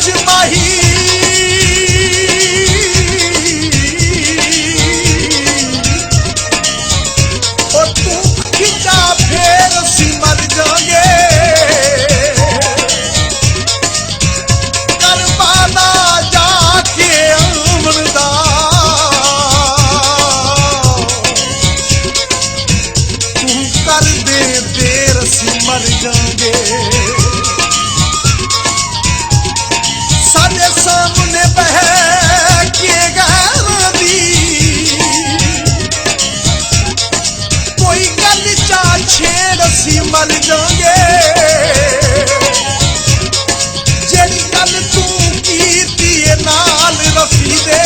च माही और तू खिंचा फेर सी मर जाएंगे करबाला जाके अमरदा तू कर दे देर सी मर जाएंगे साढ़े सामने बह के गैर दी कोई गल चा छेड़ सी मर जाएंगे जेड़ी गल तू कीती नाल रफी दे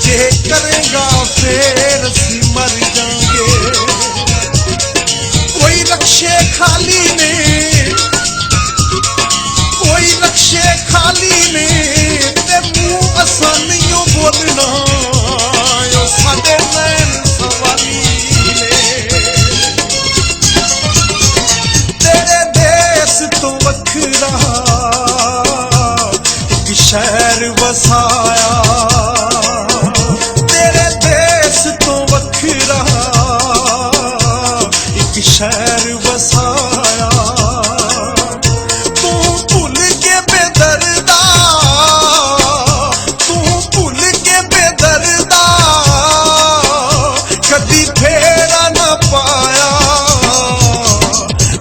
जे करेगा फेर सी मर जाएंगे कोई रक्षे खाली ने कोई रक्षे खाली ने ते मुंह आसानियों बोलना यो साडे नैन सवाली ने तेरे देश तो वखरा एक शहर वसाया तेरे देश तो वखरा एक शहर वसाया तू भुल के बेदर्दा तू भुल के बेदर्दा कदी फेरा ना पाया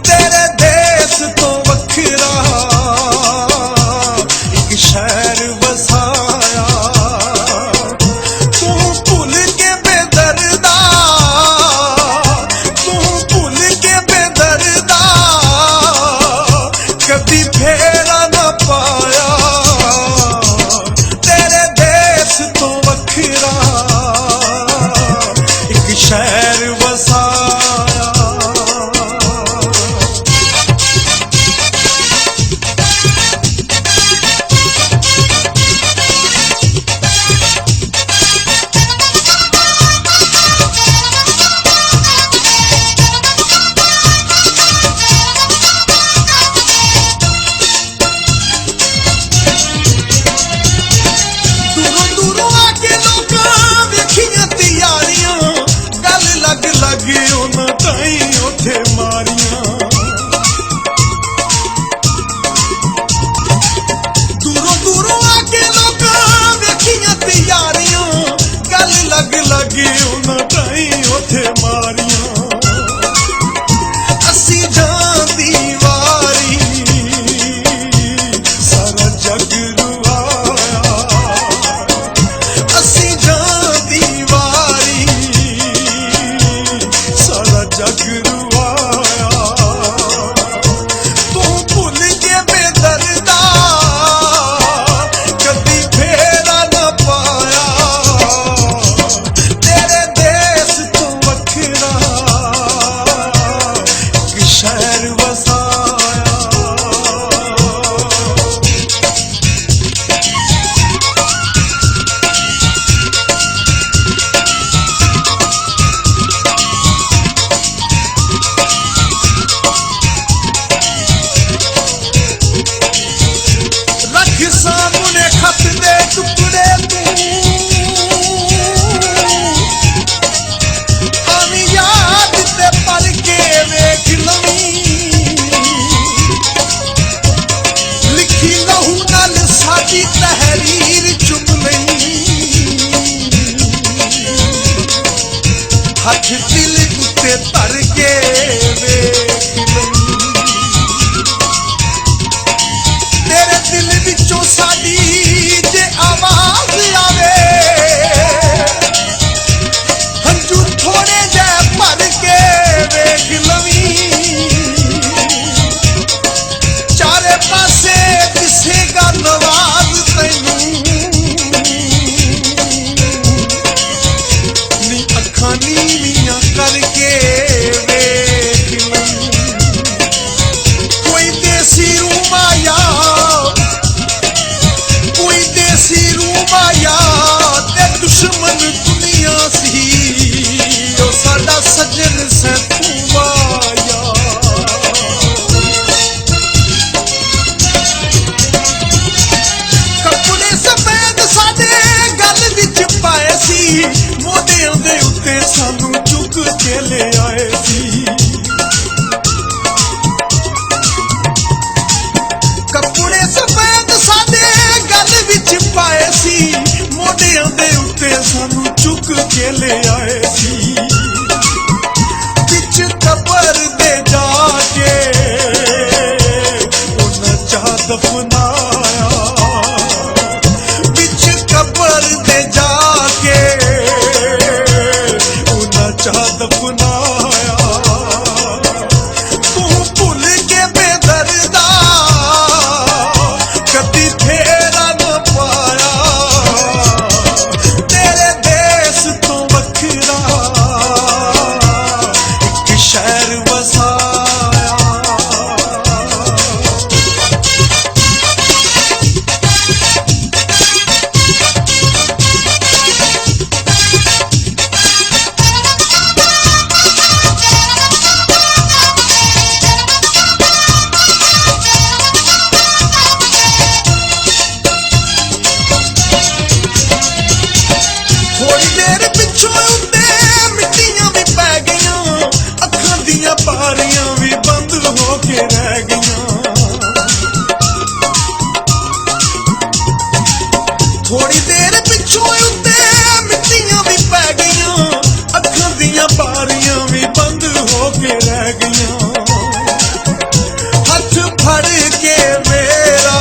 तेरे देश तो वखरा एक शहर वसाया तू भुल के बेदर्दा तू भुल के बेदर्दा कभी फेरा ना पाया तेरे देश तो वखरा एक शहर वसाया दूरों दूरों आके लोकां वेखियां तैयारियां गल लग लग उन्हां ताई उत्थे मारियां दूरों दूरों आके लोकां वेखियां तैयारियां गल लग लग उन्हां ताई उत्थे मारियां असी जांदी वारी सारा जग रुआया असी जांदी वारी सारा जग रुआया तू भुल के बेदर्दा कदी फेरा ना पाया तेरे देश तो वखरा एक शहर वसाया रख सामने खत दे टुकड़े तू आमी याद ते पढ़ के वेख लवीं लिखी लहू नाल साडी तहरीर चुम लई हथ दिल उत्ते धर के वेख लई तेरे दिल विचों साडी जे आवाज आवे हंजू थोड़े जे भर के वेख लवीं चारे पासे दिसेगा नवाज तैनूं नी अखां नीवियां करके वे ਕੇ ਲਿਆਏ ਸੀ ਵਿੱਚ ਕਬਰ ਦੇ ਜਾ ਕੇ ਉਹਨਾਂ ਚਾਹ ਦਫਨਾਇਆ ਵਿੱਚ ਕਬਰ ਦੇ ਜਾ ਕੇ ਉਹਨਾਂ ਚਾਹ ਦਫਨਾਇਆ ਤੂੰ ਭੁੱਲ ਕੇ ਬੇਦਰਦਾ ਕਦੀ ਫੇਰਾ ਨਾ ਪਾਇਆ ਤੇਰੇ ਦੇਸ ਤੋਂ ਵੱਖਰਾ ਇੱਕ ਸ਼ਹਿਰ ਵਸਾਇਆ ਥੋੜੀ ਦੇਰ ਪਿੱਛੋਂ ਉੱਤੇ ਮਿੱਟੀਆਂ ਵੀ ਪੈ ਗਈਆਂ ਅੱਖਾਂ ਦੀਆਂ ਪਾਰੀਆਂ ਵੀ ਬੰਦ ਹੋ ਕੇ ਰਹਿ ਗਈਆਂ ਥੋੜੀ ਦੇਰ ਪਿੱਛੋਂ ਉੱਤੇ ਮਿੱਟੀਆਂ ਵੀ ਪੈ ਗਈਆਂ ਅੱਖਾਂ ਦੀਆਂ ਪਾਰੀਆਂ ਵੀ ਬੰਦ ਹੋ ਕੇ ਰਹਿ ਗਈਆਂ ਹੱਥ ਫੜ ਕੇ ਮੇਰਾ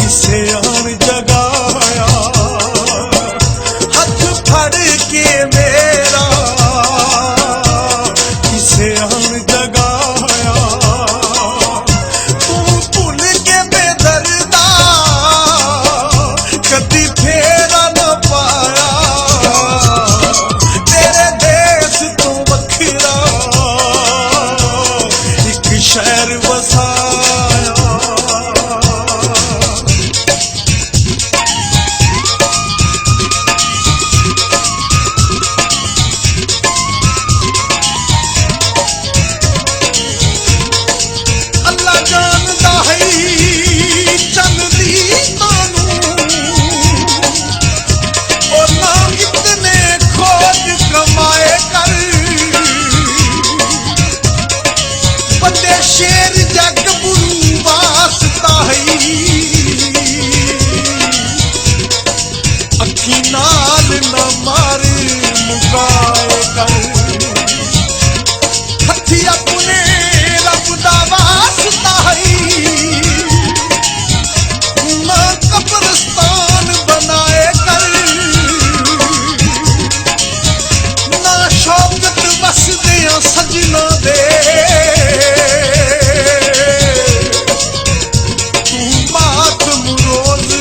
ਕਿਸੇ ਆਣ ਜਗਾਇਆ ਹੱਥ ਫੜ ਕੇ ਮੇਰਾ ਕਿਸੇ ਆਣ ਜਗਾਇਆ ਤੂੰ ਭੁੱਲ ਕੇ ਬੇਦਰਦਾ ਕਦੀ ਫੇਰਾ ਨਾ ਪਾਇਆ ਤੇਰੇ ਦੇਸ ਤੋਂ ਵੱਖਰਾ ਇੱਕ ਸ਼ਹਿਰ ਵਸਾਇਆ ਅੱਲਾ ਜਾਣਦਾ ਹੈ ਚੱਲਦੀ ਤਾਨੂੰ ਉਹ ਨਾ ਇਤਨੇ ਖੋਜ ਕਮਾਏ ਕਰ ਬੰਦੇ ਸ਼ੇਰ ਜੱਗ ਬੁਰੂ ਵਾਸਤਾ ਹੈ ਅੱਖੀ ਨਾਲ ਨਾ ਮਾਰ ਮੁਕਾਏ ਕਰ ਹੱਥੀ ਆਪਣੇ ਰੱਬ ਦਾ ਵਾਸਤਾ ਹੈ ਨਾ ਕਬਰਸਤਾਨ ਬਣਾਏ ਕਰ ਨਾ ਸ਼ੌਕਤ ਵਸਦਿਆਂ ਸਜਣਾ ਦੇ ਤੂੰ ਮਾਤਮ ਰੋਜ਼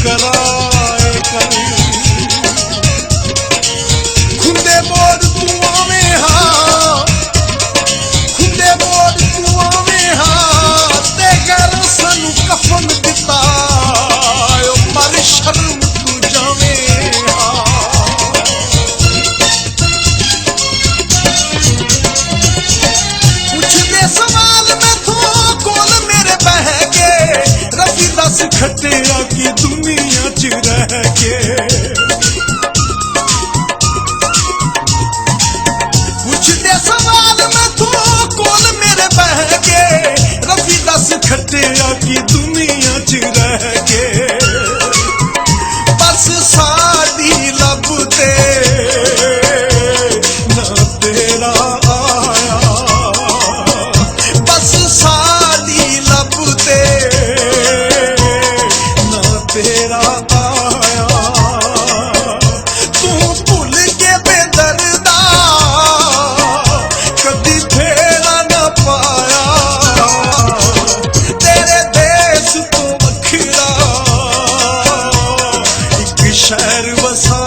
ਕਰਾਏ ਕਰ ਖੁੰਦੇ ਬੋੜ ਤੂੰ ਆਵੇਂ ਹਾਂ ਖੁੰਦੇ ਬੋੜ ਤੂੰ ਆਵੇਂ ਹਾਂ ਤੇ ਘਰ ਸਾਨੂੰ ਕਫਨ ਦਿੱਤਾ ਓ ਮਰ ਸ਼ਰਮ ਤੂੰ ਜਾਵੇਂ ਹਾਂ ਪੁੱਛਦੇ ਸਵਾਲ ਮੈਥੋਂ ਕੋਲ ਮੇਰੇ ਬਹਿ ਕੇ ਰੱਬੀ ਦੱਸ ਖੱਟਿਆ ਕੀ ਦੁਨੀਆ 'ਚ ਰਹਿ ਕੇ ਪੁੱਛਦੇ ਸਵਾਲ ਮੈਥੋਂ ਕੋਲ ਮੇਰੇ ਬਹਿ ਕੇ ਰੱਬੀ ਦੱਸ ਖੱਟਿਆ ਕੀ ਦੁਨੀਆ 'ਚ ਰਹਿ ਕੇ ਬਸ ਸਾਡੀ ਲੱਭ ਤੇ ਨਾ ਤੇਰਾ ਆਇਆ ਬਸ ਸਾਡੀ ਲੱਭ ਤੇ ਨਾ ਤੇਰਾ ਆਇਆ ਤੂੰ ਭੁੱਲ ਕੇ ਬੇਦਰਦਾ ਕਦੀ ਫੇਰਾ ਨਾ ਪਾਇਆ ਤੇਰੇ ਦੇਸ ਤੋਂ ਵੱਖਰਾ ਇੱਕ ਸ਼ਹਿਰ ਵਸਾ